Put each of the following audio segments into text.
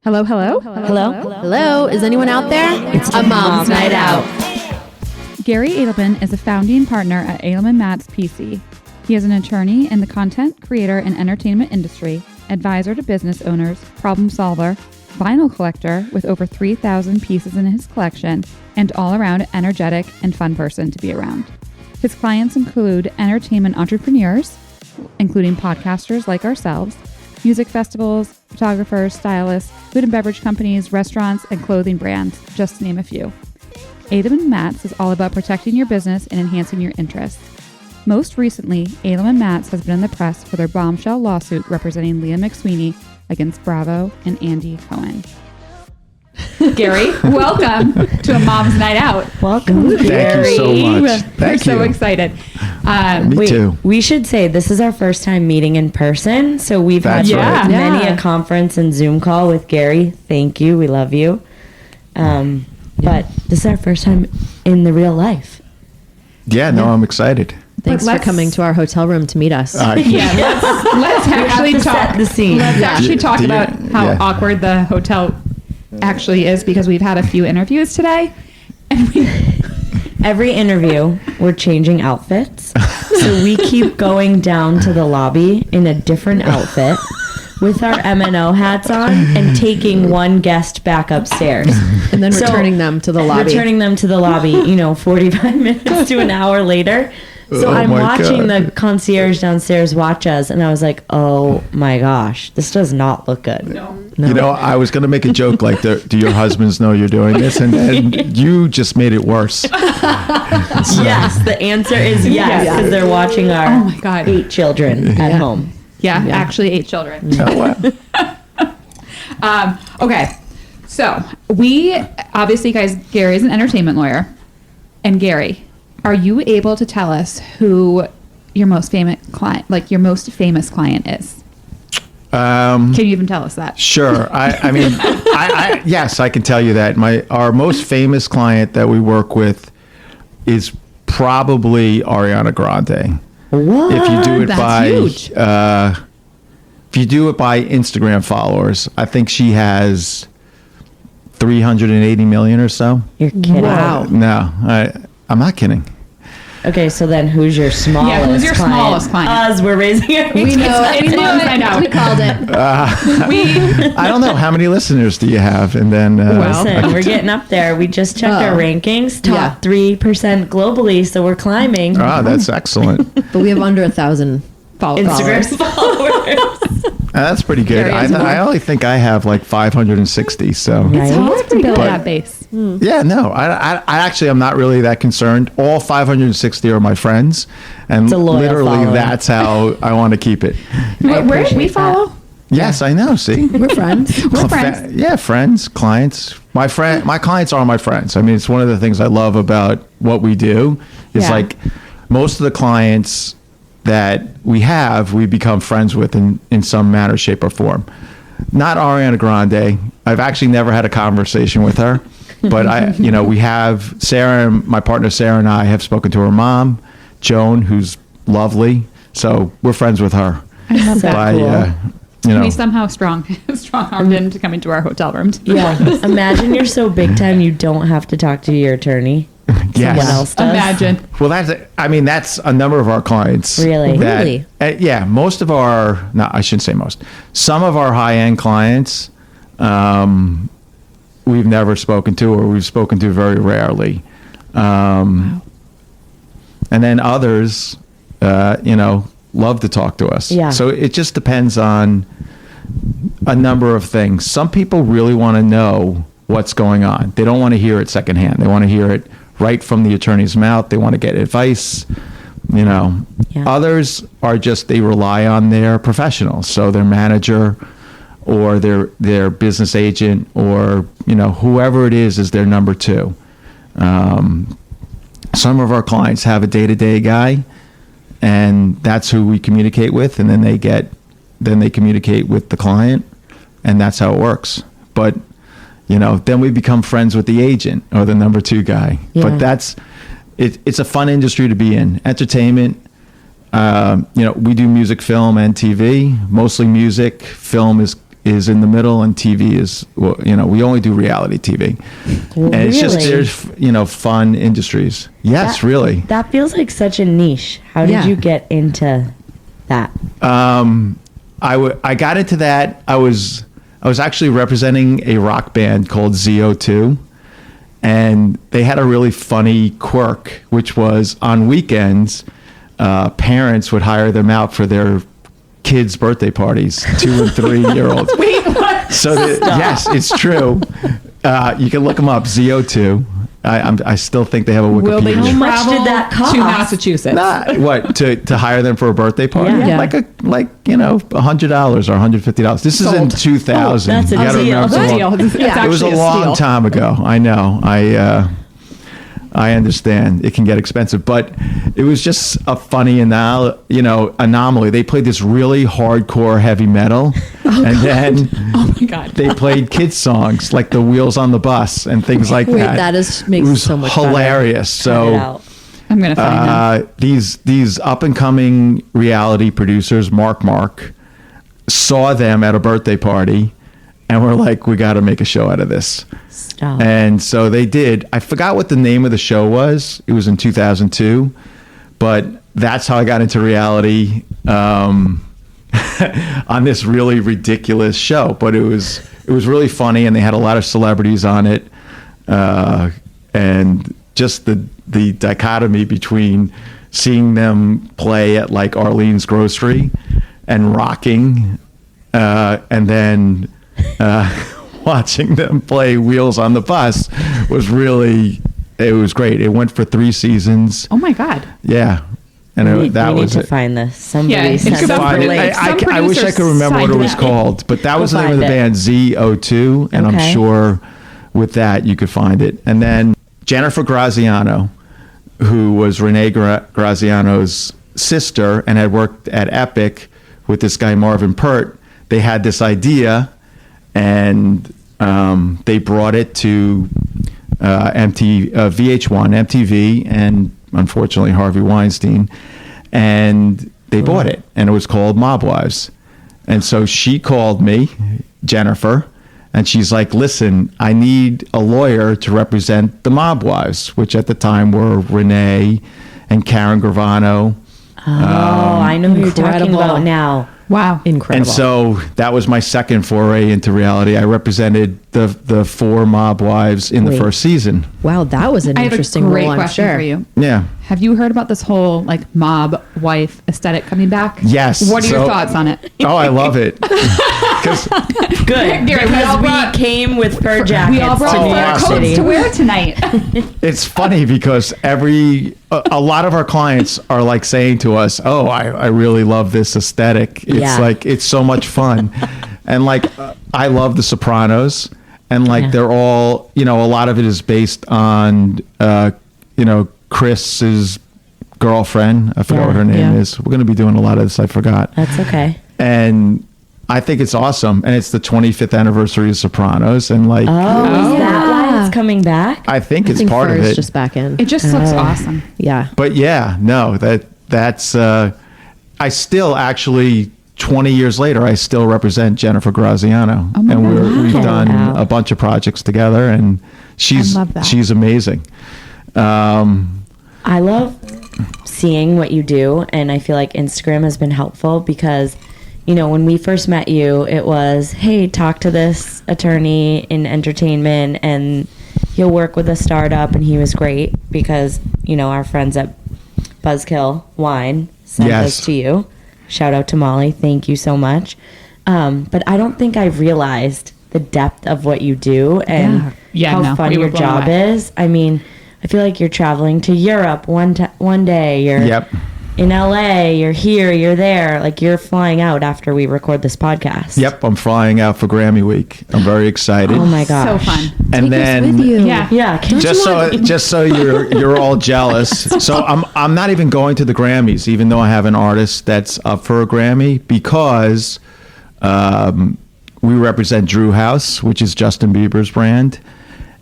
Hello, hello. Hello? Hello, is anyone out there? It's a mom's night out. Gary Adelman is a founding partner at Adelman Matz P.C. He is an attorney in the content, creator, and entertainment industry, advisor to business owners, problem solver, vinyl collector with over 3,000 pieces in his collection, and all-around energetic and fun person to be around. His clients include entertainment entrepreneurs, including podcasters like ourselves, music festivals, photographers, stylists, food and beverage companies, restaurants, and clothing brands, just to name a few. Adelman Matz is all about protecting your business and enhancing your interests. Most recently, Adelman Matz has been in the press for their bombshell lawsuit representing Leah McSweeney against Bravo and Andy Cohen. Gary, welcome to a mom's night out. Welcome, Gary. Thank you so much. We're so excited. Me too. We should say this is our first time meeting in person. So we've That's had right. many a conference and Zoom call with Gary. Thank you. We love you. But this is our first time in the real life. Yeah, no, I'm excited. Thanks for coming to our hotel room to meet us. Let's actually to talk set the scene. Let's actually talk Do you- about how yeah. awkward the hotel actually is, because we've had a few interviews today, and Every interview, we're changing outfits. So we keep going down to the lobby in a different outfit with our MNO hats on and taking one guest back upstairs. And then returning them to the lobby. 45 minutes to an hour later. So Oh I'm my watching God. the concierge downstairs watch us, and I was like, oh my gosh, this does not look good. You know, I was going to make a joke like, do your husbands know you're doing this? And then you just made it worse. Yes, the answer is yes, because they're watching our oh my God, 8 children at home. yeah, actually 8 children. Oh, wow. Okay, so we obviously, guys, Gary is an entertainment lawyer, and Gary, are you able to tell us who your most famous client is? Can you even tell us that? Sure. I mean, yes, I can tell you that. Our most famous client that we work with is probably Ariana Grande. What? If you do it That's by huge. if you do it by Instagram followers, I think she has 380 million or so. You're kidding. Wow. No, I'm not kidding. Okay, so then who's your smallest client? Yeah, who's your smallest client? Us, we're raising our We know it. It's mom's night out. We called it. I don't know, how many listeners do you have? And then Listen, we're getting up there. We just checked our rankings, top 3% globally, so we're climbing. that's excellent. But we have under 1,000 Instagram followers. followers. That's pretty good. Gary is I only think I have like 560. So It's hard to build But- that base. yeah, no, I actually am not really that concerned. All 560 are my friends, and It's a loyal literally following. that's how I want to keep it. Where do we appreciate follow? Yes, I know. See, We're friends. We're friends. Yeah, friends, clients. My clients are my friends. I mean, it's one of the things I love about what we do. Is Yeah. like most of the clients that we have, we become friends with in some manner, shape, or form. Not Ariana Grande. I've actually never had a conversation with her, but we have Sarah, and my partner Sarah and I have spoken to her mom, Joan, who's lovely. So we're friends with her. I love that. By, We somehow strong-armed into coming to our hotel room. Yeah. Imagine you're so big time you don't have to talk to your attorney. yes. Someone else does. Imagine. Well, that's a number of our clients. Really? Really? Yeah, most of I shouldn't say most. Some of our high-end clients, we've never spoken to, or we've spoken to very rarely. Wow. And then others, love to talk to us. Yeah. So it just depends on a number of things. Some people really want to know what's going on. They don't want to hear it secondhand. They want to hear it right from the attorney's mouth. They want to get advice. Yeah. Others are just, they rely on their professionals. So their manager or their business agent, or, whoever it is their number 2. Some of our clients have a day-to-day guy, and that's who we communicate with. And then they communicate with the client, and that's how it works. But, then we become friends with the agent or the number 2 guy. Yeah. But it's a fun industry to be in. Entertainment, we do music, film, and TV. Mostly music. Film is in the middle, and TV is, well, we only do reality TV. And it's just, there's, fun industries. Yes, really. That feels like such a niche. How did you get into that? I got into that. I was actually representing a rock band called ZO2, and they had a really funny quirk, which was on weekends, parents would hire them out for their kids' birthday parties, 2 and 3 year olds. Wait, what? So yes, it's true. You can look them up, ZO2. I still think they have a Wikipedia. Will they How much travel did that cost? to Massachusetts? What, to hire them for a birthday party? Yeah. Like $100 or $150. This is in 2000. That's a You gotta deal. remember, That's a it's a deal. long- It's It was a actually long steal. time ago. I know. I understand it can get expensive, but it was just a funny anomaly. They played this really hardcore heavy metal, then Oh my God. they played kids songs like the Wheels on the Bus and things like Wait, that. that makes it was so much hilarious. Cut it So out. I'm going to find him. these up and coming reality producers, Mark, saw them at a birthday party, and were like, "We got to make a show out of this." Stop. And so they did. I forgot what the name of the show was. It was in 2002, but that's how I got into reality on this really ridiculous show. But it was really funny, and they had a lot of celebrities on it, and just the dichotomy between seeing them play at like Arlene's Grocery and rocking, and then watching them play Wheels on the Bus was it was great. It went for 3 seasons. Oh my God. Yeah. And we that need was to it. find this. Somebody Yeah, it's sent good us for the it. link. I wish I could remember what it was called, but that was the name of the find it. band, ZO2, and I'm Okay. sure with that you could find it. And then Jennifer Graziano, who was Renee Graziano's sister and had worked at Epic with this guy Marvin Pert, they had this idea, and they brought it to VH1, MTV, and unfortunately Harvey Weinstein, and they bought it, and it was called Mob Wives. And so she called me, Jennifer, and she's like, "Listen, I need a lawyer to represent the Mob Wives," which at the time were Renee and Karen Gravano. I know who you're talking Incredible. about now. Wow. Incredible. And so that was my second foray into reality. I represented the 4 Mob Wives in the Wait. first season. wow, that was an I have a interesting great role, I'm question sure. for you. Yeah. Have you heard about this whole like mob wife aesthetic coming back? Yes. What are your So- thoughts on it? Oh, I love it. 'Cause Good. Gary, we all Because we brought- came with fur jackets We all brought to New fur York coats City. to wear tonight. it's funny because a lot of our clients are like saying to us, "Oh, I really love this aesthetic. It's Yeah. like, it's so much fun." And like, I love The Sopranos, and like, Yeah. they're all, a lot of it is based on, Chris's girlfriend. I forgot Yeah. what her name Yeah. is. We're going to be doing a lot of this. I forgot. That's okay. And I think it's awesome. And it's the 25th anniversary of Sopranos. And like, Oh, is that why it's coming back? I think I it's think part of Fur is it. just back in. It just looks awesome. Yeah. But yeah, no, that's I still actually 20 years later, I still represent Jennifer Graziano, Oh my and God. we've done Wow. a bunch of projects together, and she's love that. she's amazing. I love seeing what you do, and I feel like Instagram has been helpful because, when we first met you, it was, hey, talk to this attorney in entertainment, and he'll work with a startup, and he was great because, our friends at Buzzkill Wine sent Yes. those to you. Shout out to Molly. Thank you so much. But I don't think I've realized the depth of what you do and Yeah, how no, fun we were your blown job away. is. I mean, I feel like you're traveling to Europe one day. You're Yep. in LA. You're here. You're there. Like, you're flying out after we record this podcast. Yep, I'm flying out for Grammy Week. I'm very excited. Oh my gosh. So fun. And Take us then with you. Yeah. Yeah. Can just so you're all jealous. So I'm not even going to the Grammys, even though I have an artist that's up for a Grammy, because we represent Drew House, which is Justin Bieber's brand,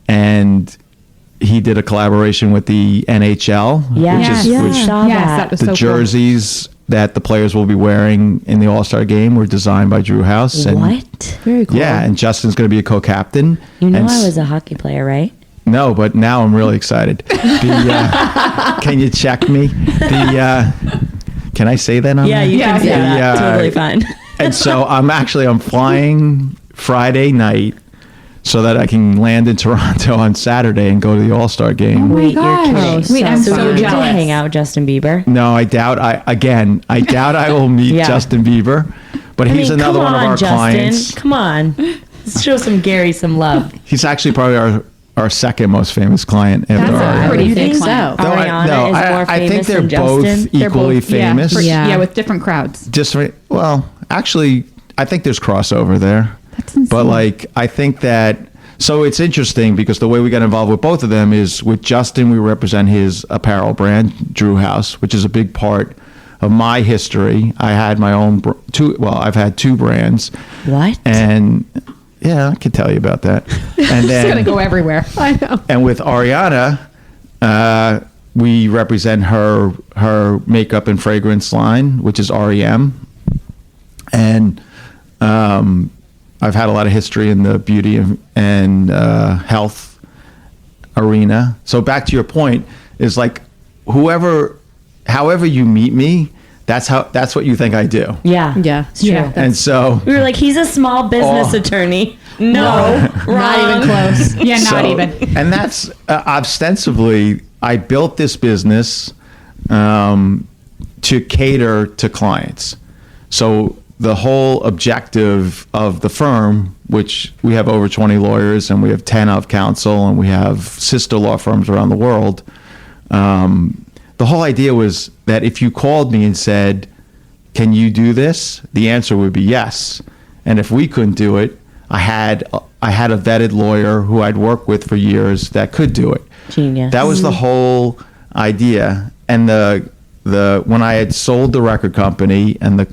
and he did a collaboration with the NHL, Yes. which is Yeah. which Saw Yes, that. that was the so cool. jerseys that the players will be wearing in the All-Star game were designed by Drew House. And, What? Very cool. Yeah, and Justin's going to be a co-captain. You know And I was a hockey player, right? No, but now I'm really excited. Can you check me? Can I say that on Yeah, there? you can say that. The, Totally fine. And so I'm flying Friday night so that I can land in Toronto on Saturday and go to the All-Star game. my Wait, you're gosh. kidding. Wait, I'm So so you get to jealous. hang out with Justin Bieber? No, I doubt I will meet Yeah. Justin Bieber, but he's another one of our Justin. clients. Come on. Let's show some Gary some love. He's actually probably our second most famous client ever. That's a pretty think big so. client. No, Ariana is more I think famous they're than both Justin. equally famous. Yeah. With different crowds. Well, actually, I think there's crossover there. That's insane. But like, I think that, so it's interesting because the way we got involved with both of them is with Justin, we represent his apparel brand, Drew House, which is a big part of my history. I had my own I've had two brands. What? And yeah, I can tell you about that. And It's gonna then, go everywhere. I know. and with Ariana, we represent her makeup and fragrance line, which is REM. And I've had a lot of history in the beauty and health arena. So back to your point, is like however you meet me, that's what you think I do. Yeah. Yeah. It's true. Yeah. And so We were like, he's a small business Oh. attorney. No. Not wrong. even close. Yeah, not So- even. And that's ostensibly, I built this business to cater to clients. So the whole objective of the firm, which we have over 20 lawyers and we have 10 of counsel and we have sister law firms around the world, the whole idea was that if you called me and said, can you do this? The answer would be yes. And if we couldn't do it, I had a vetted lawyer who I'd worked with for years that could do it. Genius. That was the whole idea. And the when I had sold the record company and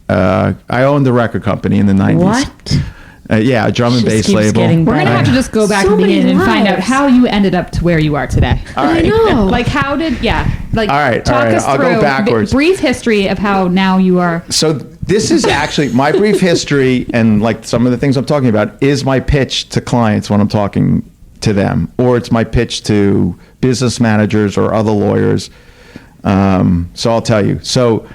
I owned the record company in the 90s. What? Yeah, a drum and Just bass keeps label. getting We're gonna better. have to just go back So to the many beginning and find out lives. how you ended up to where you are today. All right. I know. Like how did like All right, talk all right. us I'll go through backwards. brief history of how now you are. So this is actually my brief history, and like some of the things I'm talking about is my pitch to clients when I'm talking to them, or it's my pitch to business managers or other lawyers. So I'll tell you. So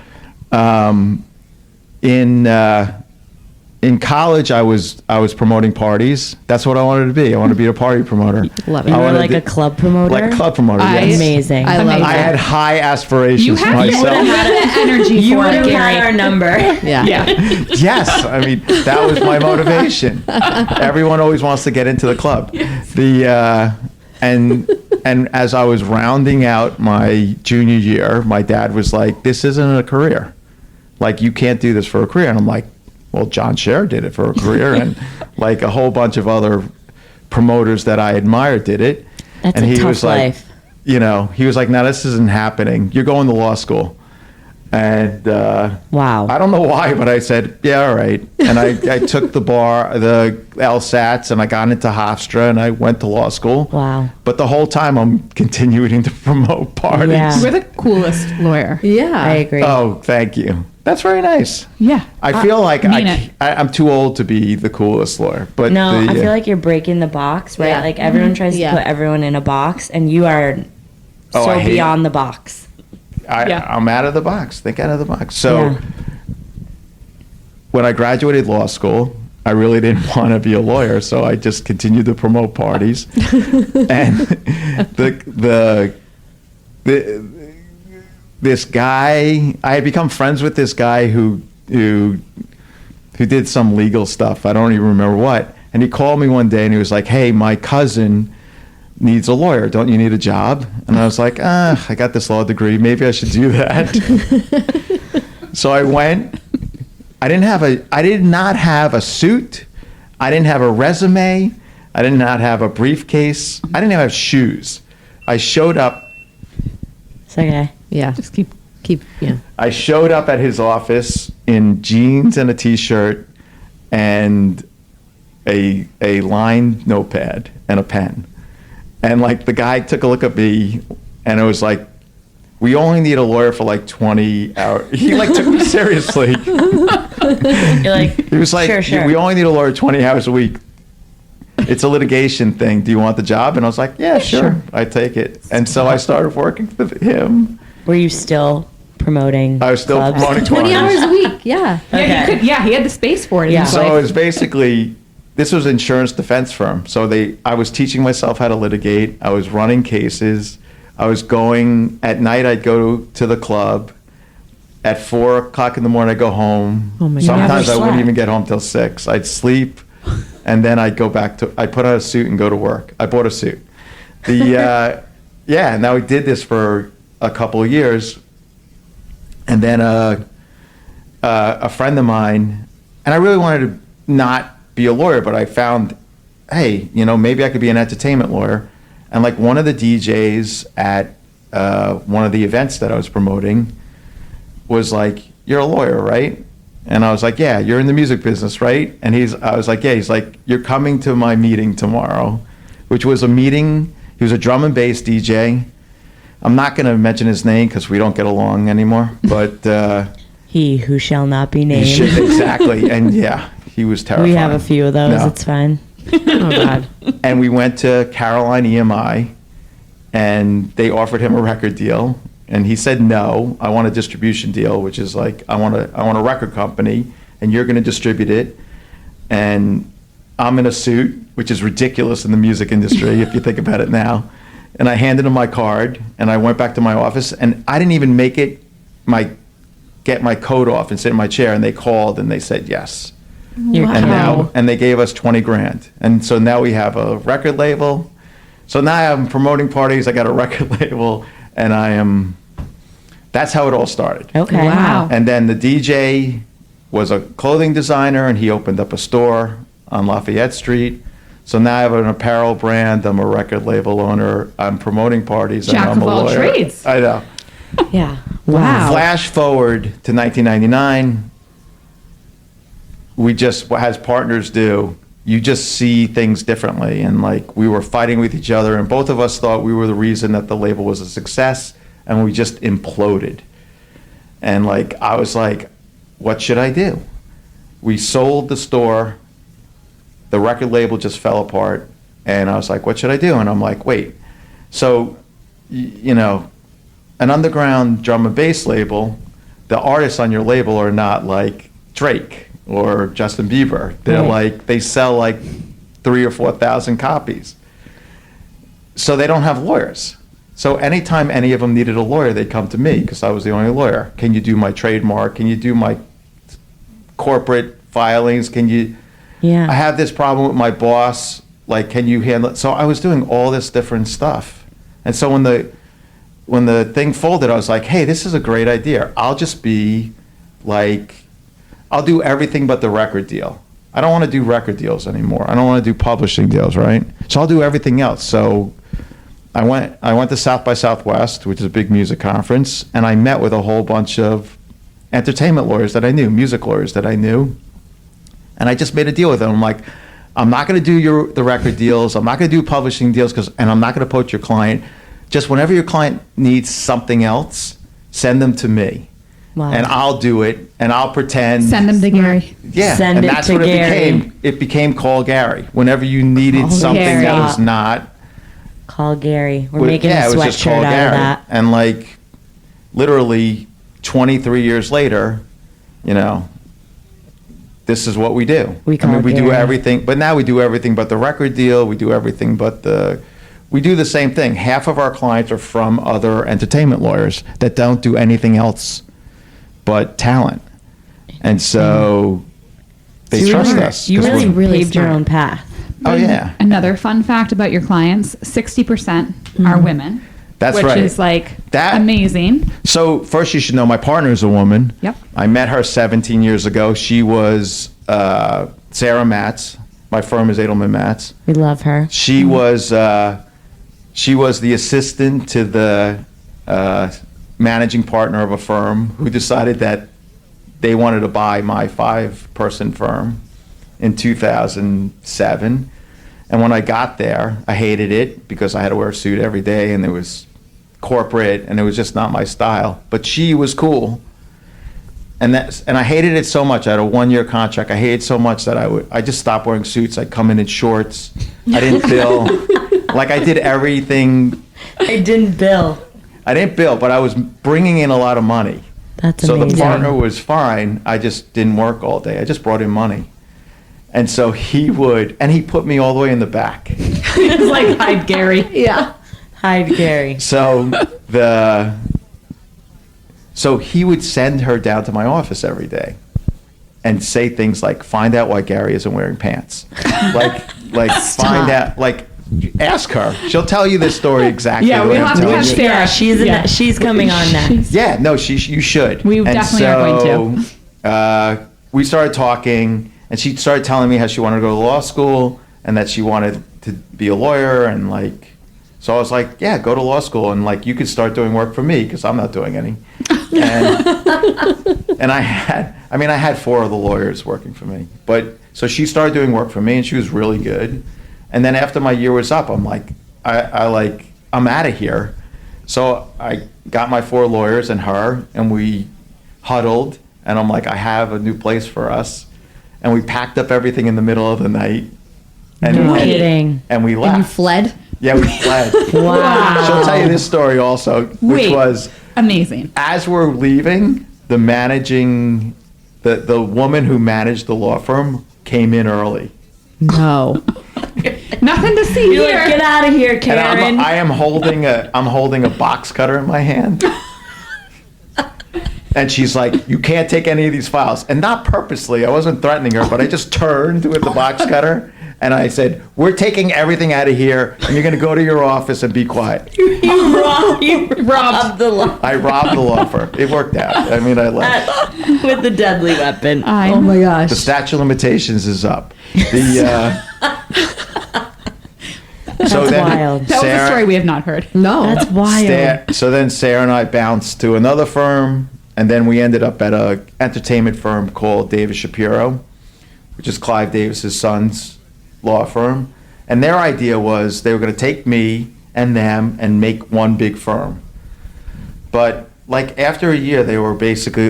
in college, I was promoting parties. That's what I wanted to be. I wanted to be a party promoter. Love it. You I were wanted like to- a club promoter? Like a club promoter, I- yes. Amazing. I love Amazing. I had high aspirations You for have myself. the energy You for would it, have had our Gary. number. Yeah. Yeah. Yes, I mean that was my motivation. Everyone always wants to get into the club. And as I was rounding out my junior year, my dad was like, "This isn't a career. Like you can't do this for a career." And I'm like, "Well, John Scher did it for a career, and like a whole bunch of other promoters that I admire did it." That's and a he tough was like, life. he was like, "No, this isn't happening. You're going to law school." And Wow. I don't know why, but I said, yeah, all right. And I took the LSATs, and I got into Hofstra, and I went to law school. Wow. But the whole time I'm continuing to promote parties. Yeah. You're the coolest lawyer. Yeah. I agree. Oh, thank you. That's very nice. Yeah. I feel like mean it. I'm too old to be the coolest lawyer. But No, I feel like you're breaking the box, right? Yeah. Like everyone tries Yeah. to put everyone in a box, and you are Oh, I so hate- beyond the box. Yeah. I'm out of the box. Think out of the box. So Yeah. when I graduated law school, I really didn't want to be a lawyer, so I just continued to promote parties. And this guy, I had become friends with this guy who did some legal stuff. I don't even remember what. And he called me one day and he was like, "Hey, my cousin needs a lawyer. Don't you need a job?" And I was like, I got this law degree. Maybe I should do that. So I went. I did not have a suit. I didn't have a resume. I did not have a briefcase. I didn't have shoes. I showed up. It's okay. Yeah. Just keep. Yeah. I showed up at his office in jeans and a t-shirt and a lined notepad and a pen. And like the guy took a look at me and it was like, we only need a lawyer for like 20 hours. He like took me seriously. You're like, He was like, sure. we only need a lawyer 20 hours a week. It's a litigation thing. Do you want the job? And I was like, yeah, sure. I take it. And so I started working for him. Were you still promoting? I was still clubs? promoting 20 clients. hours a week. Yeah. Yeah, he had the space for it. Yeah. He's So like, it was basically, this was an insurance defense firm. So I was teaching myself how to litigate. I was running cases. I was going, at night I'd go to the club. At 4 o'clock in the morning I'd go home. Oh my God. Sometimes I Never wouldn't slept. even get home till 6. I'd sleep and then I'd go back I'd put on a suit and go to work. I bought a suit. And now we did this for a couple of years. And then a friend of mine, and I really wanted to not be a lawyer, but I found, hey, maybe I could be an entertainment lawyer. And like one of the DJs at one of the events that I was promoting was like, you're a lawyer, right? And I was like, yeah, you're in the music business, right? And I was like, yeah. He's like, you're coming to my meeting tomorrow, which was a meeting. He was a drum and bass DJ. I'm not going to mention his name because we don't get along anymore, but He who shall not be named. exactly. And yeah, he was terrifying. We have a few of those. No. It's fine. Oh God. And we went to Caroline EMI, and they offered him a record deal, and he said no. I want a distribution deal, which is like I want a record company, and you're going to distribute it. And I'm in a suit, which is ridiculous in the music industry if you think about it now. And I handed him my card, and I went back to my office, and I didn't even get my coat off and sit in my chair, and they called and they said yes. And they gave us 20 grand. And so now we have a record label. So now I'm promoting parties. I got a record label, and that's how it all started. Okay. Wow. And then the DJ was a clothing designer, and he opened up a store on Lafayette Street. So now I have an apparel brand. I'm a record label owner. I'm promoting parties. Jack and I'm of a all lawyer. trades. I know. Yeah. Wow. Flash forward to 1999. We just, as partners do, you just see things differently. And like we were fighting with each other, and both of us thought we were the reason that the label was a success, and we just imploded. And like I was like, what should I do? We sold the store. The record label just fell apart, and I was like, what should I do? And I'm like, wait. So, an underground drum and bass label, the artists on your label are not like Drake or Justin Bieber. They're like, they sell like 3,000 or 4,000 copies. So they don't have lawyers. So anytime any of them needed a lawyer, they'd come to me because I was the only lawyer. Can you do my trademark? Can you do my corporate filings? Can you? Yeah. I have this problem with my boss. Like, can you handle it? So I was doing all this different stuff. And so when the thing folded, I was like, hey, this is a great idea. I'll just be like, I'll do everything but the record deal. I don't want to do record deals anymore. I don't want to do publishing deals, right? So I'll do everything else. So I went to South by Southwest, which is a big music conference, and I met with a whole bunch of entertainment lawyers that I knew, music lawyers that I knew. And I just made a deal with them. I'm like, I'm not going to do the record deals. I'm not going to do publishing deals, and I'm not going to poach your client. Just whenever your client needs something else, send them to me. Wow. And I'll do it, and I'll pretend. send them to Gary. Yeah, Send and it that's to what Gary. it became. It became Call Gary. Whenever you needed Call something Gary. that was not. Call Gary. We're Well, making yeah, a it was just sweatshirt Call out Gary. of that. And like, literally 23 years later, this is what we do. We do Gary. everything, but now we do everything but the record deal. We do everything but we do the same thing. Half of our clients are from other entertainment lawyers that don't do anything else but talent. And so they trust us. You 'cause really, we're- really paved your smart. own path. Oh, yeah. Another fun fact about your clients, 60% are women. That's which right. is like That- amazing. So first you should know my partner is a woman. Yep. I met her 17 years ago. She was Sarah Matz. My firm is Adelman Matz. We love her. She was the assistant to the managing partner of a firm who decided that they wanted to buy my 5-person firm in 2007. And when I got there, I hated it because I had to wear a suit every day, and there was corporate, and it was just not my style. But she was cool. And I hated it so much. I had a 1-year contract. I hated it so much that I just stopped wearing suits. I'd come in shorts. I didn't bill. Like, I did everything. I didn't bill, but I was bringing in a lot of money. That's so amazing. the partner was fine. I just didn't work all day. I just brought in money. And so he put me all the way in the back. It's like, hide Gary. Yeah. Hide Gary. So he would send her down to my office every day and say things like, find out why Gary isn't wearing pants. like find out, like, ask her. She'll tell you this story exactly. Yeah, the way we'll I'm have to telling catch you. Sarah. She's coming on next. Yeah, no, you should. We definitely are going to. We started talking, and she started telling me how she wanted to go to law school and that she wanted to be a lawyer, and like, so I was like, yeah, go to law school, and like, you could start doing work for me because I'm not doing any. And I had 4 of the lawyers working for me, but so she started doing work for me, and she was really good. And then after my year was up, I'm like, I'm out of here. So I got my 4 lawyers and her, and we huddled, and I'm like, I have a new place for us. And we packed up everything in the middle of the night. No kidding. And we left. And you fled? Yeah, we fled. Wow. She'll tell you this story also, which was amazing. As we're leaving, the woman who managed the law firm came in early. No. Nothing to see You're here. like, get out of here, Karen. And I'm holding a box cutter in my hand. And she's like, you can't take any of these files. And not purposely, I wasn't threatening her, but I just turned with the box cutter and I said, we're taking everything out of here and you're going to go to your office and be quiet. You robbed the law. I robbed the law firm. It worked out. I mean, I left. With the deadly weapon. Oh my gosh. The statute of limitations is up. That's wild. That was a story we have not heard. No. That's wild. So then Sarah and I bounced to another firm, and then we ended up at a entertainment firm called Davis Shapiro, which is Clive Davis's son's law firm. And their idea was they were going to take me and them and make one big firm. But like after a year,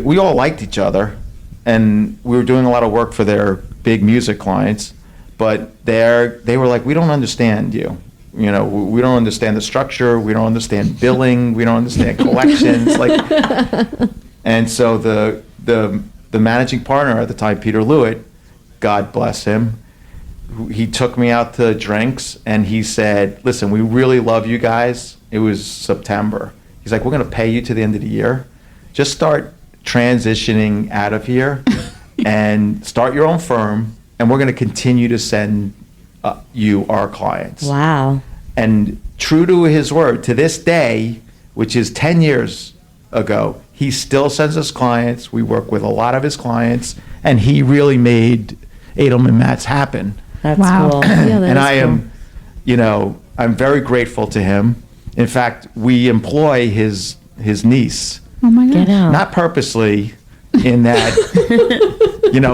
we all liked each other, and we were doing a lot of work for their big music clients. But they were like, we don't understand you. You know, we don't understand the structure. We don't understand billing. We don't understand collections. And so the managing partner at the time, Peter Lewitt, God bless him, he took me out to drinks and he said, listen, we really love you guys. It was September. He's like, we're going to pay you to the end of the year. Just start transitioning out of here and start your own firm. And we're going to continue to send you our clients. Wow. And true to his word, to this day, which is 10 years ago, he still sends us clients. We work with a lot of his clients. And he really made Adelman Matz happen. That's Wow. cool. Yeah, that And is I cool. am, I'm very grateful to him. In fact, we employ his niece. Oh my Get gosh. out. Not purposely, in that,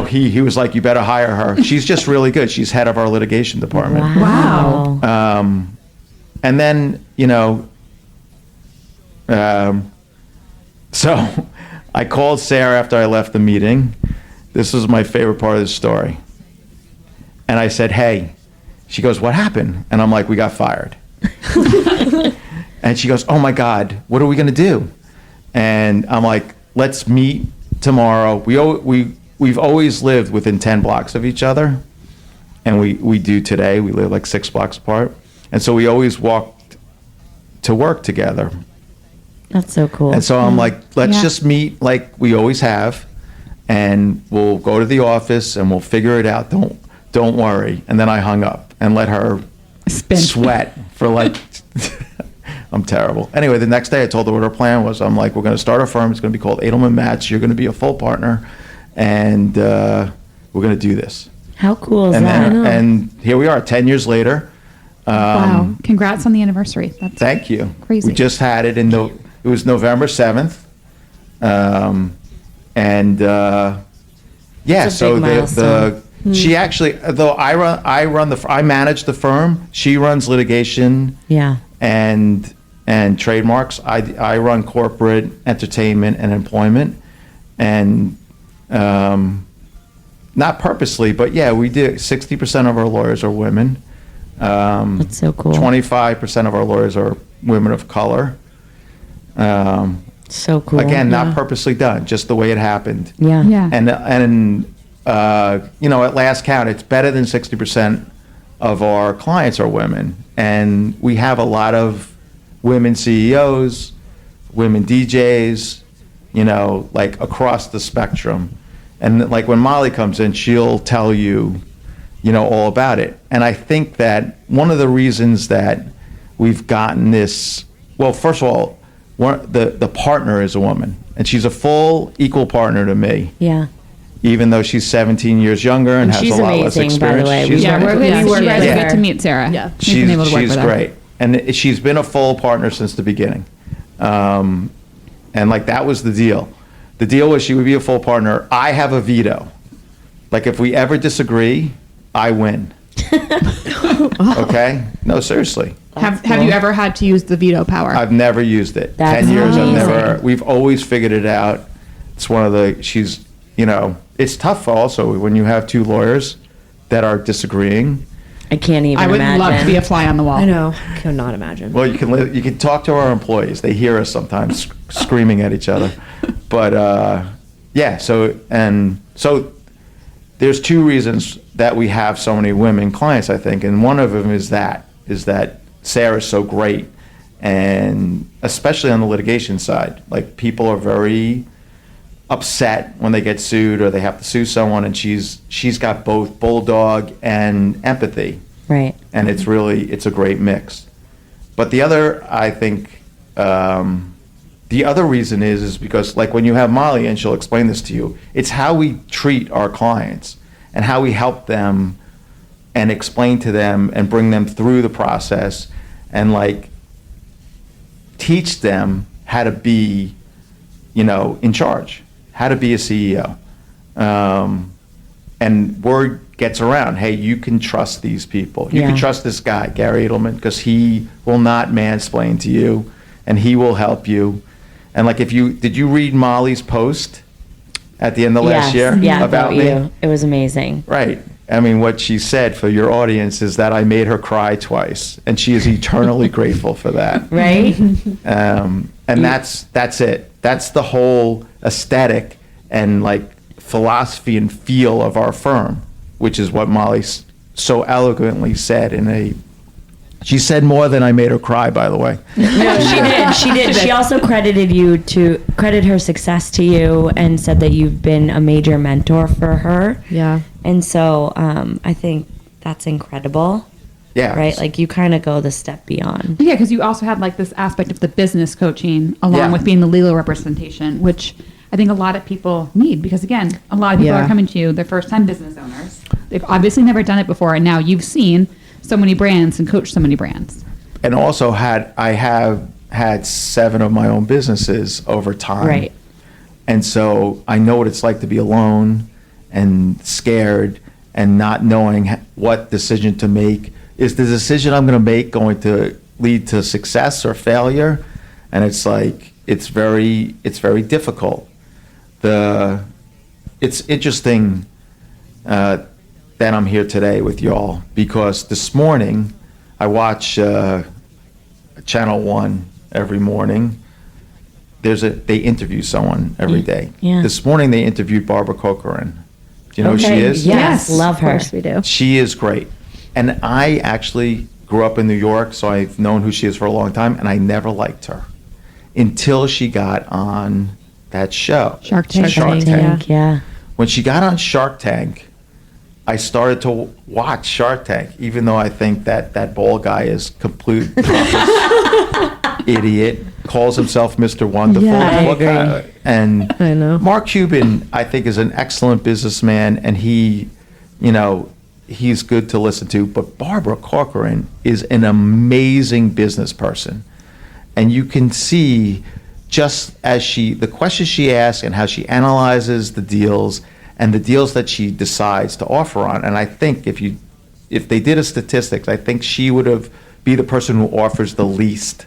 he was like, you better hire her. She's just really good. She's head of our litigation department. Wow. And then, so I called Sarah after I left the meeting. This was my favorite part of the story. And I said, hey, she goes, what happened? And I'm like, we got fired. And she goes, oh my God, what are we going to do? And I'm like, let's meet tomorrow. We've always lived within 10 blocks of each other. And we do today. We live like 6 blocks apart. And so we always walked to work together. That's so cool. And so I'm like, let's Yeah. just meet like we always have. And we'll go to the office and we'll figure it out. Don't worry. And then I hung up and let her sweat for like, I'm terrible. Anyway, the next day I told her what her plan was. I'm like, we're going to start a firm. It's going to be called Adelman Matz. You're going to be a full partner. And we're going to do this. How cool is And that? and here we are 10 years later. Wow. Congrats on the anniversary. That's Thank you. Crazy. We just had it it was November 7th. It's a So big milestone. she actually, though I manage the firm, she runs litigation. Yeah. And and trademarks. I run corporate entertainment and employment, and not purposely, but yeah, we do. 60% of our lawyers are women. That's so cool. 25% of our lawyers are women of color. So cool. Again, not purposely done, just the way it happened. Yeah. Yeah. And you know, at last count, it's better than 60% of our clients are women, and we have a lot of women CEOs, women DJs, you know, like across the spectrum. And like when Molly comes in, she'll tell you, you know, all about it. And I think that one of the reasons that we've gotten this, well, first of all, the partner is a woman, and she's a full equal partner to me. Yeah. Even though she's 17 years younger and has she's a lot less amazing, by the experience. way. She's Yeah, amazing. we're Yeah. good to meet Sarah. Yeah. We've been able to work She's with her. great. And she's been a full partner since the beginning. And like that was the deal. The deal was she would be a full partner. I have a veto. Like if we ever disagree, I win. Okay? No, seriously. Have you ever had to use the veto power? I've never used it. That's 10 years amazing. we've always figured it out. It's one of the, you know, it's tough also when you have two lawyers that are disagreeing. I can't even I would imagine. love to be a fly on the wall. I know. I could not imagine. Well, you can talk to our employees. They hear us sometimes screaming at each other. But yeah, so there's two reasons that we have so many women clients, I think, and one of them is that Sarah's so great, and especially on the litigation side, like people are very upset when they get sued or they have to sue someone, and she's got both bulldog and empathy. Right. And it's a great mix. But the other, I think, the other reason is because like when you have Molly, and she'll explain this to you, it's how we treat our clients and how we help them and explain to them and bring them through the process and like teach them how to be, you know, in charge, how to be a CEO. And word gets around, hey, you can trust these people. You can trust this guy, Gary Adelman, because he will not mansplain to you, and he will help you. And like did you read Molly's post at the end of last year about me? You. It was amazing. Right. I mean, what she said for your audience is that I made her cry twice, and she is eternally grateful for that. Right? And that's it. That's the whole aesthetic and like philosophy and feel of our firm, which is what Molly so eloquently said she said more than I made her cry, by the way. No, she did. She also credited her success to you and said that you've been a major mentor for her. Yeah. And so I think that's incredible. Yeah. Right? Like you kind of go the step beyond. Yeah, because you also had like this aspect of the business coaching along with being the legal representation, which I think a lot of people need because, again, a lot of people are coming to you, they're first-time business owners. They've obviously never done it before, and now you've seen so many brands and coached so many brands. And also I have had 7 of my own businesses over time. Right. And so I know what it's like to be alone and scared and not knowing what decision to make. Is the decision I'm going to make going to lead to success or failure? And it's like, it's very difficult. It's interesting that I'm here today with y'all because this morning I watch Channel 1 every morning. They interview someone every day. Yeah. This morning they interviewed Barbara Corcoran. Do you know who she is? Yes, love her. Of course we do. She is great. And I actually grew up in New York, so I've known who she is for a long time, and I never liked her until she got on that show. Shark Tank. Shark Tank, yeah. When she got on Shark Tank, I started to watch Shark Tank, even though I think that bald guy is complete idiot, calls himself Mr. Wonderful. Yeah, I agree. And I know. Mark Cuban, I think, is an excellent businessman, and he, you know, he's good to listen to. But Barbara Corcoran is an amazing business person. And you can see just as the questions she asks and how she analyzes the deals and the deals that she decides to offer on. And I think if they did a statistics, I think she would be the person who offers the least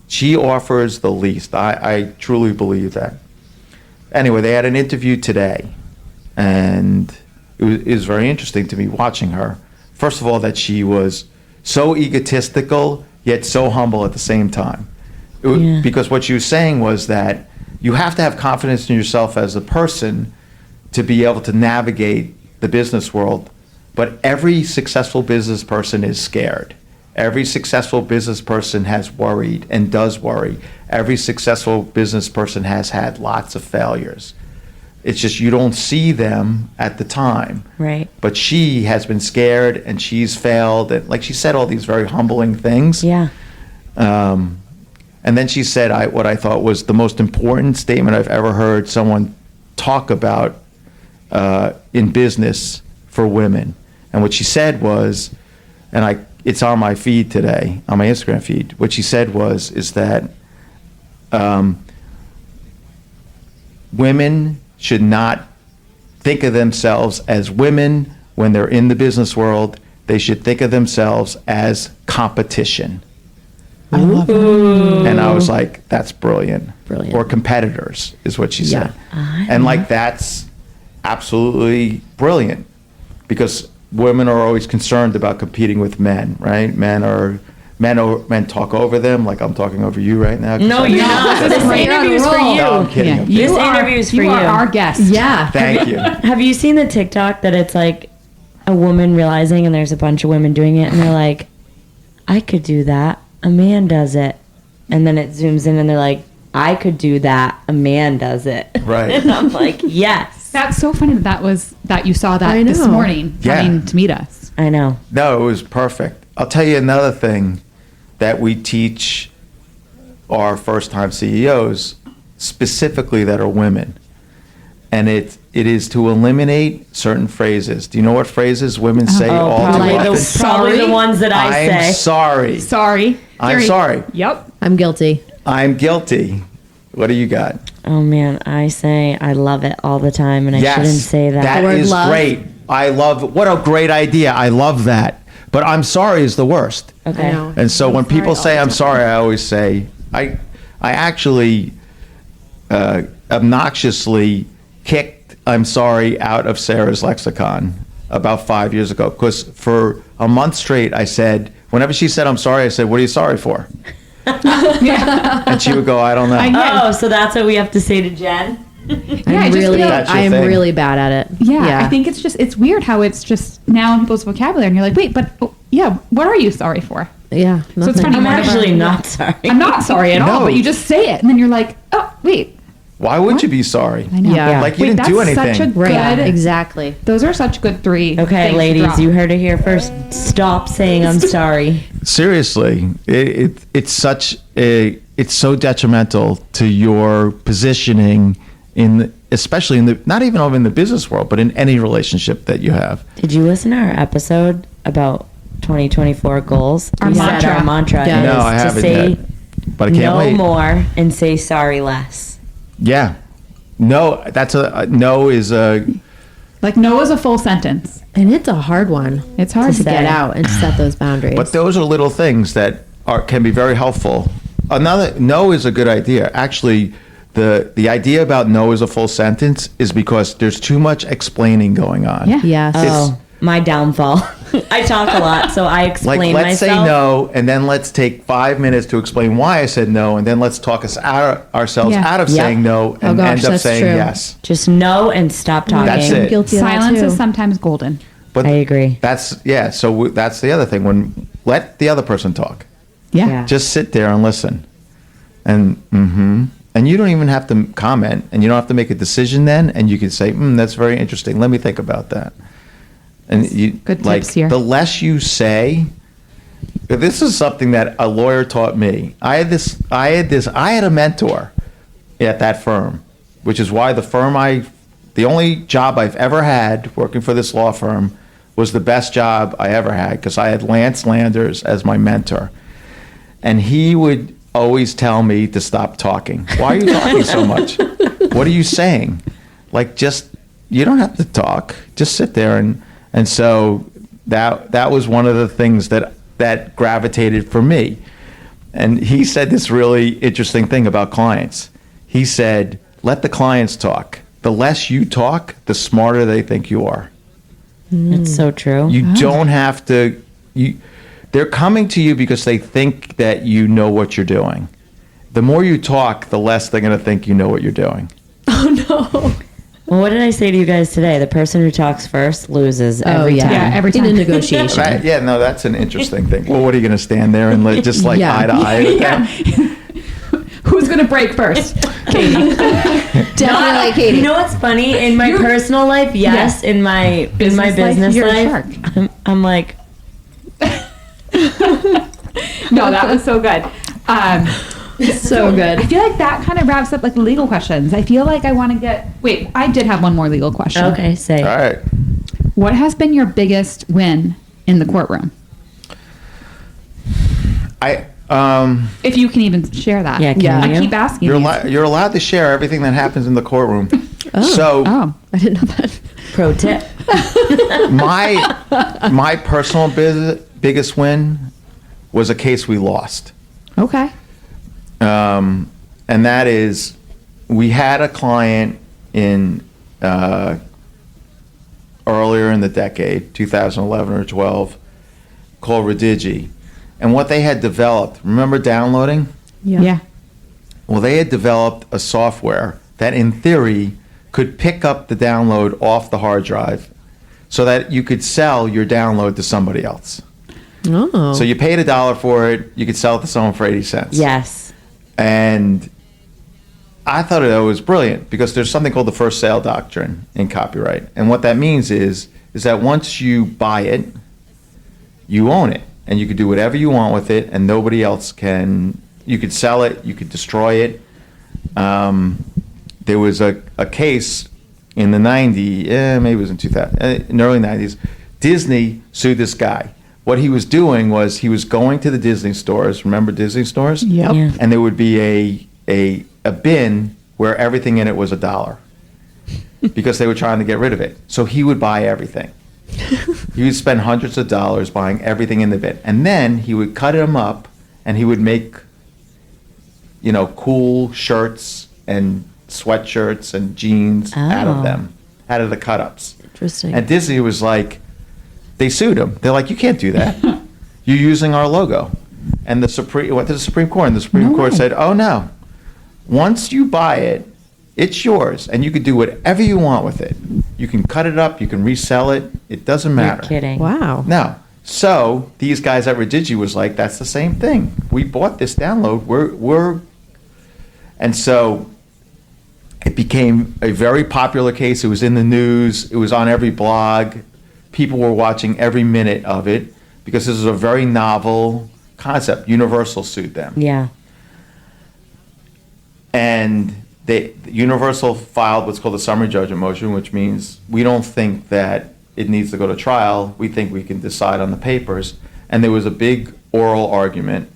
she offers the least. I truly believe that. Anyway, they had an interview today, and it was very interesting to me watching her. First of all, that she was so egotistical, yet so humble at the same time. Because what she was saying was that you have to have confidence in yourself as a person to be able to navigate the business world. But every successful business person is scared. Every successful business person has worried and does worry. Every successful business person has had lots of failures. It's just you don't see them at the time. Right. But she has been scared and she's failed. And like she said all these very humbling things. Yeah. And then she said what I thought was the most important statement I've ever heard someone talk about in business for women. And what she said was, and it's on my feed today, on my Instagram feed. What she said is that women should not think of themselves as women when they're in the business world. They should think of themselves as competition. I love that. And I was like, that's brilliant. Brilliant. Or competitors is what she said. Yeah. And like, that's absolutely brilliant, because women are always concerned about competing with men, right? Men talk over them, like I'm talking over you right now. No, you're not. This interview is for you. No, I'm kidding. Yeah, I'm kidding. This interview is for you. You are our guest. Yeah. Thank you. Have you seen the TikTok that it's like a woman realizing, and there's a bunch of women doing it, and they're like, I could do that. A man does it. And then it zooms in and they're like, I could do that. A man does it. Right. And I'm like, yes. That's so funny that you saw that I this know. morning Yeah. coming to meet us. I know. No, it was perfect. I'll tell you another thing that we teach our first-time CEOs, specifically that are women. And it is to eliminate certain phrases. Do you know what phrases women say all too Probably often? probably the ones that I I'm say. sorry. Sorry. I'm Gary. sorry. Yep. I'm guilty. I'm guilty. What do you got? Oh man, I say I love it all the time, and I shouldn't say that. That The word is love. great. I love, what a great idea. I love that. But I'm sorry is the worst. Okay. I know. And so when people sorry say all I'm the sorry, I always say, I actually obnoxiously kicked I'm sorry out of Sarah's lexicon about 5 years ago. Because for a month straight, I said, whenever she said I'm sorry, I said, what are you sorry for? And she would go, I don't know. Oh, so that's what we have to say to Jen? Yeah, I I'm just really, feel- That's your I am thing. really bad at it. Yeah, I think it's weird how it's just now in people's vocabulary, and you're like, wait, but what are you sorry for? Yeah. So it's nothing. funny. I'm Whatever. actually not sorry. I'm not sorry at all, No. but you just say it, and then you're like, oh, wait. Why would you be sorry? I know. Yeah. Like you Wait, didn't do that's anything. such a Right. good. Exactly. Those are such good three. Okay, things to ladies, drop. you heard it here first. Stop saying I'm sorry. Seriously, it's so detrimental to your positioning especially in the, not even over in the business world, but in any relationship that you have. Did you listen to our episode about 2024 goals? Our We said mantra. our mantra Yeah. is No, I to haven't say yet, but I can't no wait. more and say sorry less. Yeah, no, no is a Like no is a full sentence. And it's a hard one. It's hard to to get say. out and set those boundaries. But those are little things that can be very helpful. Another no is a good idea. Actually, the idea about no is a full sentence is because there's too much explaining going on. Yeah. Yes. Oh, my downfall. I talk a lot, so I explain Like, let's myself. say no, and then let's take 5 minutes to explain why I said no, and then let's talk ourselves Yeah. out of Yep. saying no Oh, and gosh, end up that's saying true. yes. Just no and stop talking. That's I'm it. guilty of that Silence too. is sometimes golden. But I agree. that's that's the other thing. When let the other person talk. Yeah. Just sit there and listen. And you don't even have to comment, and you don't have to make a decision then, and you can say, that's very interesting. Let me think about that. And you Good like tips here. the less you say, this is something that a lawyer taught me. I had a mentor at that firm, which is why the only job I've ever had working for this law firm was the best job I ever had, because I had Lance Landers as my mentor. And he would always tell me to stop talking. Why are you talking so much? What are you saying? Like, you don't have to talk. Just sit there. And so that was one of the things that gravitated for me. And he said this really interesting thing about clients. He said, let the clients talk. The less you talk, the smarter they think you are. It's so true. You don't have to. They're coming to you because they think that you know what you're doing. The more you talk, the less they're going to think you know what you're doing. Oh no. Well, what did I say to you guys today? The person who talks first loses every time. Yeah, every time. In a negotiation. Right? Yeah, no, that's an interesting thing. Well, what are you going to stand there and just like Yeah. eye to eye with them? Who's going to break first? Katie. Definitely Katie. You know what's funny? In my personal life, yes. In my business you're a life, shark. I'm like, No, that was so good. So good. I feel like that kind of wraps up like the legal questions. I feel like I want to get. Wait, I did have one more legal question. okay, say. All right. What has been your biggest win in the courtroom? If you can even share that. Yeah, can I you? keep asking. You're allowed to share everything that happens in the courtroom. So Oh, I didn't know that. Pro tip. my personal biggest win was a case we lost. okay. And that is, we had a client in earlier in the decade, 2011 or 12, called Redigi. And what they had developed, remember downloading? Yeah. Well, they had developed a software that in theory could pick up the download off the hard drive so that you could sell your download to somebody else. Oh. So you paid $1 for it, you could sell it to someone for 80 cents. Yes. And I thought it was brilliant because there's something called the first sale doctrine in copyright. And what that means is that once you buy it, you own it. And you could do whatever you want with it, and nobody else can. You could sell it, you could destroy it. There was a case in the 90s, maybe it was in 2000, in the early 90s. Disney sued this guy. What he was doing was he was going to the Disney stores. Remember Disney stores? Yep. Yeah. And there would be a bin where everything in it was $1 because they were trying to get rid of it. So he would buy everything. He would spend hundreds of dollars buying everything in the bin. And then he would cut them up and he would make, cool shirts and sweatshirts and jeans out of them, out of the cut-ups. Interesting. And Disney was like, they sued him. They're like, you can't do that. You're using our logo. And it went to the Supreme Court, and the Supreme Court said, oh, no. Once you buy it, it's yours, and you can do whatever you want with it. You can cut it up, you can resell it. It doesn't matter. You're kidding. Wow. No. So these guys at Redigi was like, that's the same thing. We bought this download. And so it became a very popular case. It was in the news. It was on every blog. People were watching every minute of it because this is a very novel concept. Universal sued them. Yeah. And Universal filed what's called a summary judgment motion, which means we don't think that it needs to go to trial. We think we can decide on the papers. And there was a big oral argument,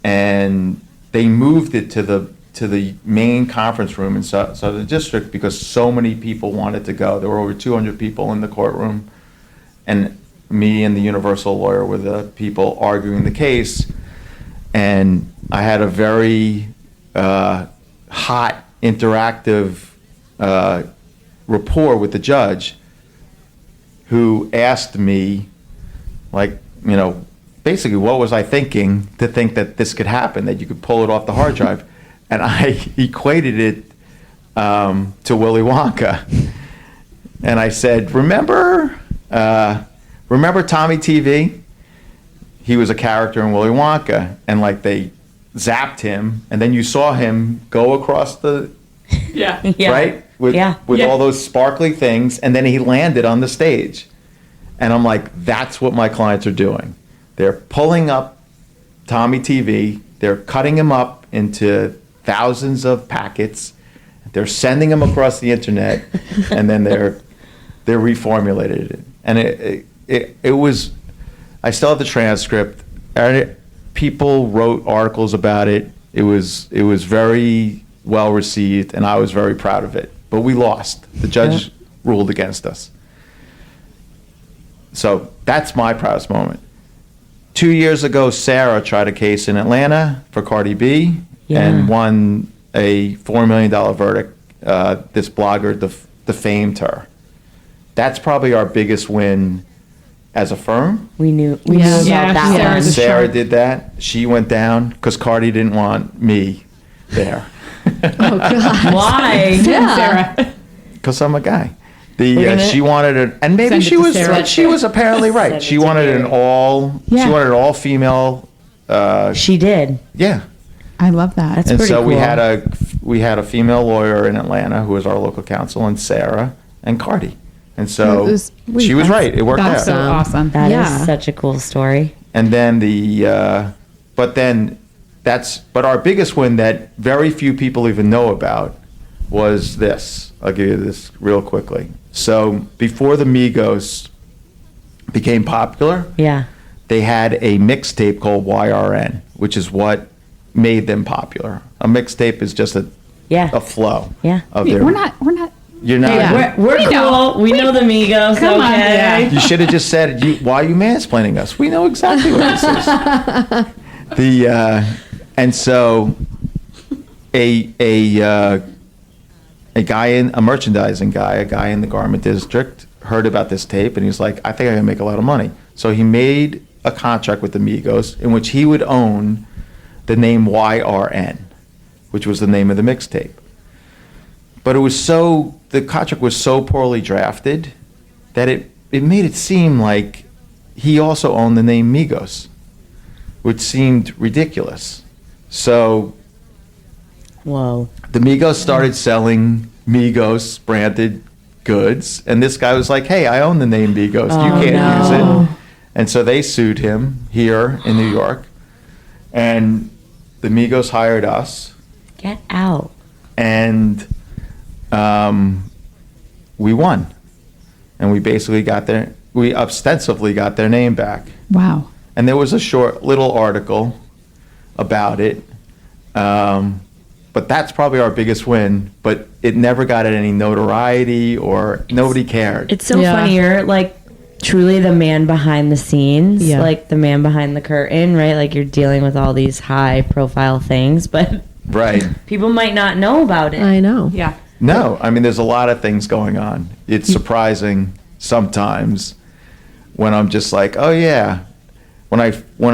and they moved it to the main conference room in Southern District because so many people wanted to go. There were over 200 people in the courtroom, and me and the Universal lawyer were the people arguing the case. And I had a very hot, interactive rapport with the judge, who asked me, basically, what was I thinking to think that this could happen, that you could pull it off the hard drive? And I equated it to Willy Wonka. And I said, remember Tommy TV? He was a character in Willy Wonka, and they zapped him, and then you saw him go across the Yeah. right with all those sparkly things, and then he landed on the stage. And I'm like, that's what my clients are doing. They're pulling up Tommy TV, they're cutting him up into thousands of packets, they're sending them across the internet, and then they're reformulated it. And it was, I still have the transcript. People wrote articles about it. It was very well received, and I was very proud of it. But we lost. The judge ruled against us. So that's my proudest moment. 2 years ago, Sarah tried a case in Atlanta for Cardi B and won a $4 million verdict. This blogger defamed her. That's probably our biggest win as a firm. We knew about that one. Sarah did that. She went down because Cardi didn't want me there. Oh God. Why? Sarah. Because I'm a guy. She wanted it, and maybe she was apparently right. She wanted an all female. She did. Yeah. I love that. That's And pretty so cool. we had a female lawyer in Atlanta who was our local counsel, and Sarah and Cardi. And so she was right. It worked That's out. so awesome. That is such a cool story. And then but our biggest win that very few people even know about was this. I'll give you this real quickly. So before the Migos became popular, they had a mixtape called YRN, which is what made them popular. A mixtape is just a flow. Yeah. Of their, We're not. You're not. Yeah. We're cool. We know the Migos. Come on, okay. You should have just said, "Why are you mansplaining us? We know exactly what this is." And so a merchandising guy, a guy in the garment district, heard about this tape, and he's like, "I think I can make a lot of money." So he made a contract with the Migos in which he would own the name YRN, which was the name of the mixtape. But the contract was so poorly drafted that it made it seem like he also owned the name Migos, which seemed ridiculous. So the Migos started selling Migos branded goods, and this guy was like, "Hey, I own the name Migos. You can't use it." And so they sued him here in New York, and the Migos hired us. Get out. And we won. And we basically we ostensibly got their name back. Wow. And there was a short little article about it. But that's probably our biggest win. But it never got any notoriety or nobody cared. It's so funny. You're like truly the man behind the scenes, like the man behind the curtain, right? Like you're dealing with all these high profile things, but people might not know about it. I know. Yeah. No, I mean, there's a lot of things going on. It's surprising sometimes when I'm just like, oh yeah. When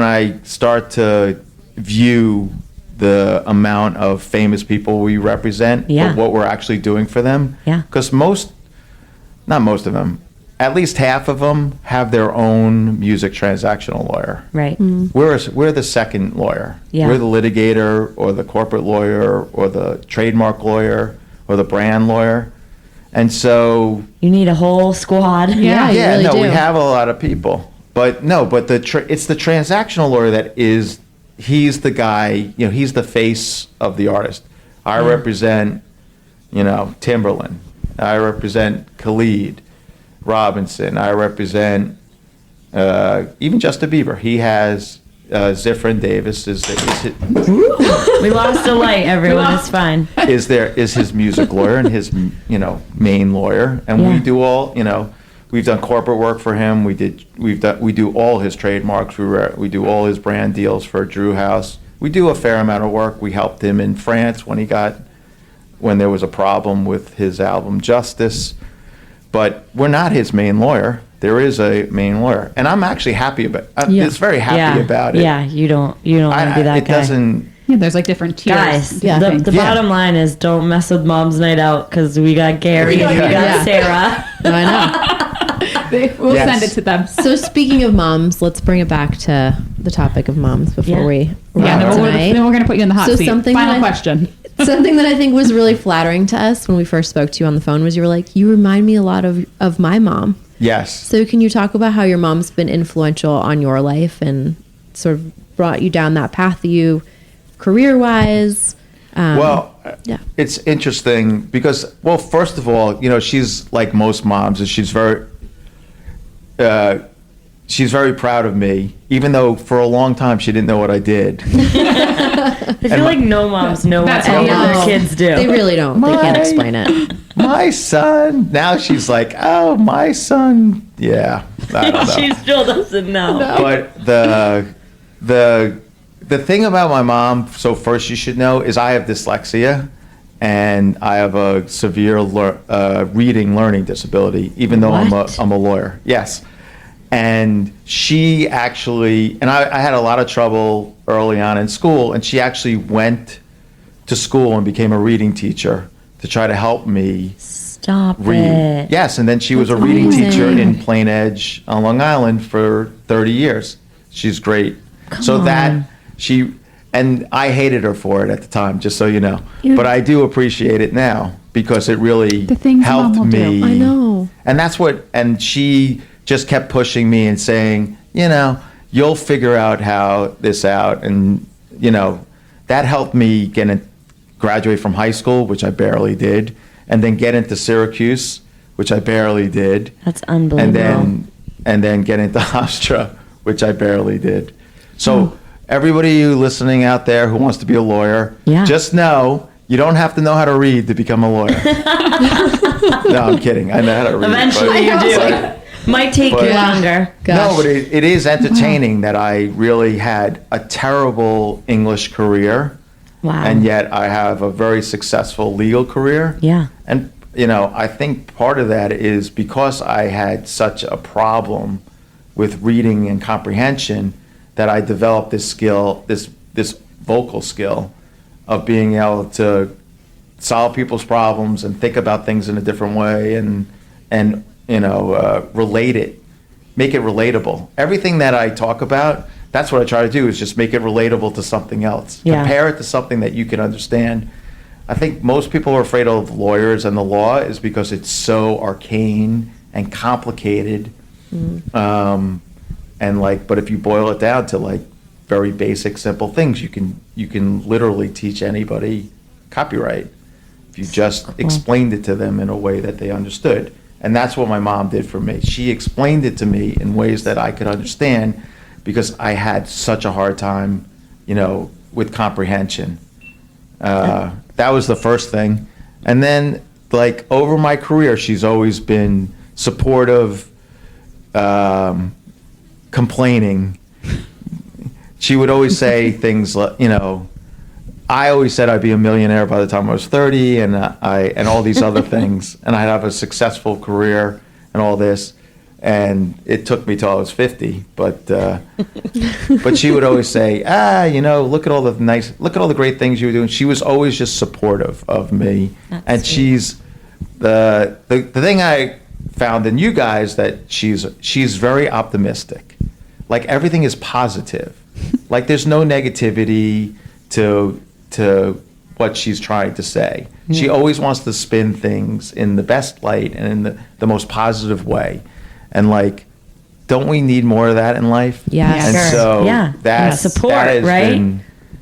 I start to view the amount of famous people we represent, but what we're actually doing for them. Yeah. Because not most of them, at least half of them have their own music transactional lawyer. Right. We're the second lawyer. Yeah. We're the litigator or the corporate lawyer or the trademark lawyer or the brand lawyer. And so you need a whole squad. Yeah, you really do. We have a lot of people. But it's the transactional lawyer he's the guy, he's the face of the artist. I represent, Timberland. I represent Khalid Robinson. I represent even Justin Bieber. He has Zifrin Davis is We lost a light, everyone. It's fine. is his music lawyer and his main lawyer, and we do all we've done corporate work for him. We do all his trademarks. We do all his brand deals for Drew House. We do a fair amount of work. We helped him in France when there was a problem with his album Justice. But we're not his main lawyer. There is a main lawyer, and I'm actually happy about. It's very happy about it. Yeah, you don't want to be that it guy. Doesn't. Yeah, there's like different tiers. Guys, the bottom line is don't mess with Mom's Night Out because we got Gary and we got Sarah. I know. We'll send it to them. So speaking of moms, let's bring it back to the topic of moms before we wrap up tonight. Then we're going to put you in the hot seat. Final question. Something that I think was really flattering to us when we first spoke to you on the phone was you were like, you remind me a lot of my mom. Yes. So can you talk about how your mom's been influential on your life and sort of brought you down that path that you career-wise? It's interesting because, first of all, she's like most moms, and she's very, she's very proud of me, even though for a long time she didn't know what I did. I feel like no moms know what That's any of all. their kids do. They really don't. They can't explain it. My son. Now she's like, oh, my son. Yeah, I don't know. She still doesn't know. But the thing about my mom, so first you should know, is I have dyslexia and I have a severe reading learning disability, even though What? I'm a lawyer. Yes. And she actually, and I had a lot of trouble early on in school, and she actually went to school and became a reading teacher to try to help me Stop read. it. Yes, and then she was a That's reading teacher amazing. in Plain Edge on Long Island for 30 years. She's great. So that she, and I hated her for it at the time, just so you know. But I do appreciate it now because it really The things helped Mom will do. me. I know. And that's what, and she just kept pushing me and saying, you know, you'll figure out how this out. And, you know, that helped me graduate from high school, which I barely did, and then get into Syracuse, which I barely did. That's unbelievable. And then get into Hofstra, which I barely did. So everybody you listening out there who wants to be a lawyer, Yeah. just know you don't have to know how to read to become a lawyer. No, I'm kidding. I know how to read. Eventually you do. Might take you longer. No, but it is entertaining that I really had a terrible English career. Wow. And yet I have a very successful legal career. Yeah. And, you know, I think part of that is because I had such a problem with reading and comprehension that I developed this skill, this vocal skill of being able to solve people's problems and think about things in a different way and you know, relate it, make it relatable. Everything that I talk about, that's what I try to do, is just make it relatable to something else. Yeah. Compare it to something that you can understand. I think most people are afraid of lawyers and the law is because it's so arcane and complicated. And like, but if you boil it down to like very basic, simple things, you can literally teach anybody copyright if you just explained it to them in a way that they understood. And that's what my mom did for me. She explained it to me in ways that I could understand because I had such a hard time, you know, with comprehension. That was the first thing. And then, like, over my career, she's always been supportive, complaining. She would always say things like, you know, I always said I'd be a millionaire by the time I was 30 and all these other things. And I'd have a successful career and all this. And it took me till I was 50. But she would always say, you know, look at all the great things you were doing. She was always just supportive of me. That's and sweet. she's the thing I found in you guys that she's very optimistic. Like everything is positive. Like there's no negativity to what she's trying to say. She always wants to spin things in the best light and in the most positive way. And like, don't we need more of that in life? Yes. And Sure. so Yeah. that Support, that has right? been-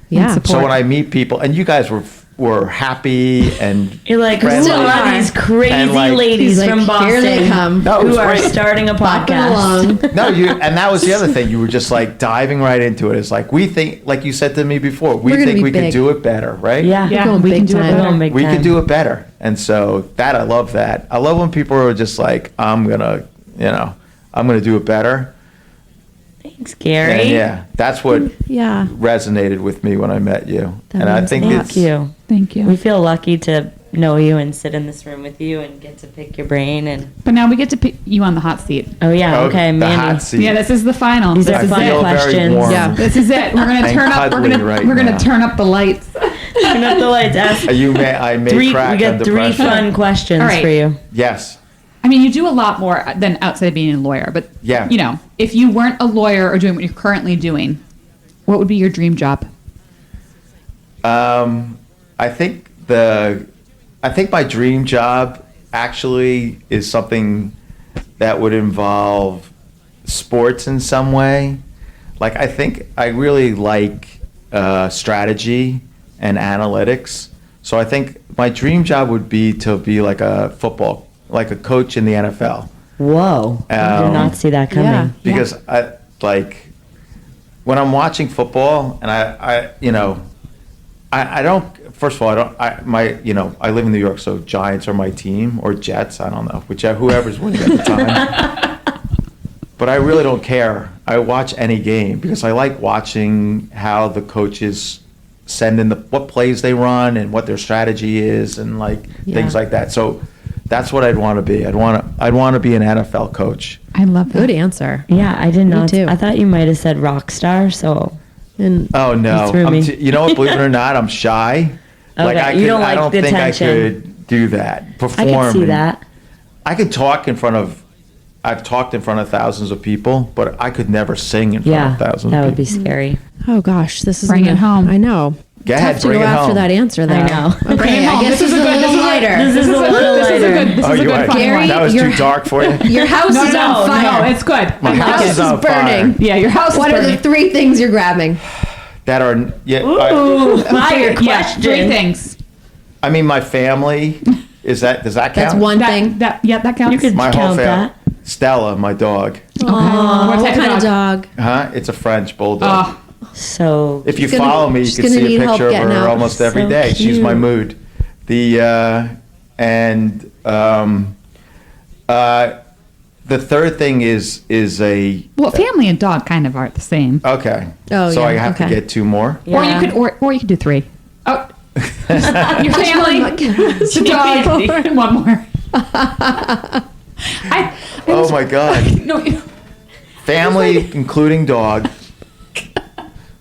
Yeah. so when I meet people, and you guys were happy and You're like, who friendly. are these crazy And, like, ladies He's like, from Boston here they come. No, it who was are great. starting a Bopping podcast? along. No, and that was the other thing. You were just like diving right into it. It's like we think, like you said to me before, we We're gonna think be we could big. do it better, right? Yeah, Yeah, going we big can do it. time. We're going big We time. could do it better. And so that I love that. I love when people are just like, I'm gonna do it better. Thanks, Gary. And yeah, that's what Yeah. resonated with me when I met you. That and I means think a lot. it's Thank you. Thank you. We feel lucky to know you and sit in this room with you and get to pick your brain. And But now we get to put you on the hot seat. oh yeah, Oh, okay, the Mandy. hot seat. Yeah, this is the final. These This are is fun it. feel very questions. warm. Yeah. This is it. We're gonna And turn up. cuddly right We're gonna now. turn up the lights. Turn up the lights. Ask I may we crack got under 3 pressure. fun questions All right. for you. Yes. I mean, you do a lot more than outside of being a lawyer. But Yeah. you know, if you weren't a lawyer or doing what you're currently doing, what would be your dream job? I think my dream job actually is something that would involve sports in some way. Like I think I really like strategy and analytics. So I think my dream job would be to be like a coach in the NFL. Whoa. I did not see that coming. Yeah. Because I like when I'm watching football, and I don't. First of all, I live in New York, so Giants are my team, or Jets. I don't know, whoever's winning at the time. But I really don't care. I watch any game because I like watching how the coaches send in what plays they run and what their strategy is, and things like that. So that's what I'd want to be. I'd want to be an NFL coach. I love that. Good answer. Yeah, I didn't know. too. I thought you might have said rock star. So. And Oh no! You threw me. You know what? Believe it or not, I'm shy. Okay, I don't the think attention. I could do that. Perform. I could see and- that. I could talk in front of. I've talked in front of thousands of people, but I could never sing in front Yeah, of thousands. that of would be people. scary. oh gosh, this is Bring it home. I know. Go ahead, Tough to bring go it after home. that answer, though. I know. Bring Okay, it I home. guess this is a little lighter. This is a little lighter. This is a good funny Gary, one. That was too dark for you. Your house is on fire. No, it's good. My I Your like house it. is on fire. burning. Yeah, your house What is are burning. the 3 things you're grabbing? That are Ooh, fire question. Yeah, 3 things. I mean, my family. Does that count? That's one thing. That counts. You could My whole count family. that. Stella, my dog. Aw, What what type of kind of dog? dog? Huh? It's a French bulldog. Oh, So If you She's gonna- follow me, you she's can gonna see a need help picture of getting her out. almost every So day. She's my cute. mood. The third thing is a well, family and dog kind of aren't the same. okay. Oh, so yeah, I have to okay. get 2 more. Or you Yeah. or you could do 3. Oh, your family, the dog, and one more. Oh my God. No, Family, including dog.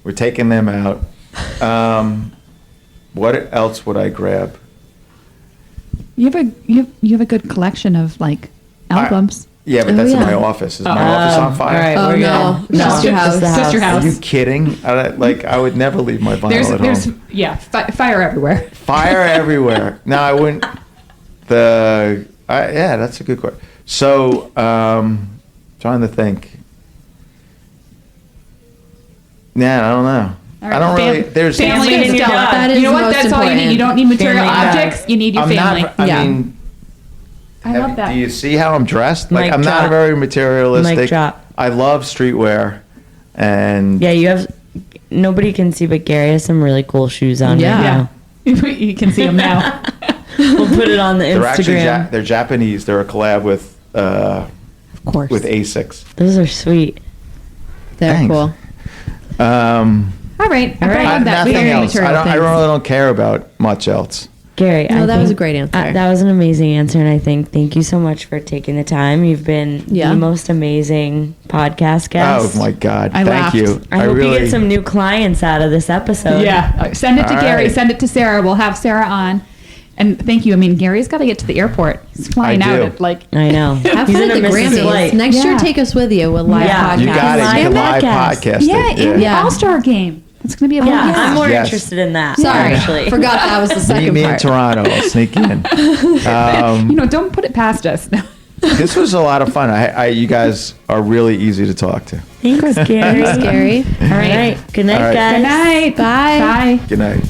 We're taking them out. What else would I grab? you have a good collection of albums. Yeah, but Oh, that's in yeah. my office. Is my office on fire? All right, Oh, we're no. good. Just your house. Just your Are house. you kidding? I would never leave my vinyl at There's home. fire everywhere. Fire everywhere. No, I wouldn't. Yeah, that's a good question. So, trying to think. Nah, I don't know. I don't really. There's family and and your Stella. dog. That is You know what? most That's all you important. need. You don't need material Family and dog. objects. You need your I'm family. not. I Yeah. mean, I love that. do you see how I'm dressed? Like Mic I'm not drop. very materialistic. Mic drop. I love streetwear, and Yeah, you have. Nobody can see, but Gary has some really cool shoes on Yeah. right now. You can see them now. We'll put it on the they're actually Instagram. they're Japanese. They're a collab with Of course. Asics. Those are sweet. They're Thanks. cool. All right. All right. I love that. We Nothing don't need else. I material things. really don't care about much else. Gary, No, I that was think- a great answer. that was an amazing answer, and I think thank you so much for taking the time. You've been Yeah. the most amazing podcast guest. Oh my God! I Thank laughed. you. I hope really, you get some new clients out of this episode. Yeah. Send it to All Gary. right. Send it to Sarah. We'll have Sarah on. And thank you. I mean, Gary's got to get to the airport. He's flying I out do. at like. I know. Have He's fun gonna at the miss his Grammys. flight. Next year, Yeah. take us with you with live Yeah. podcast. You got it. Live You can live podcast. podcast. Yeah, in the Yeah. All-Star game. It's going to be a Yeah, blast. I'm more Yes. interested in that. Sorry, actually. forgot that was the Meet second me in part. Toronto. I'll sneak in. Don't put it past us. This was a lot of fun. You guys are really easy to talk to. Thanks, Gary. Scary. All right. Good night, All right. guys. Good night. Bye. Bye. Good night.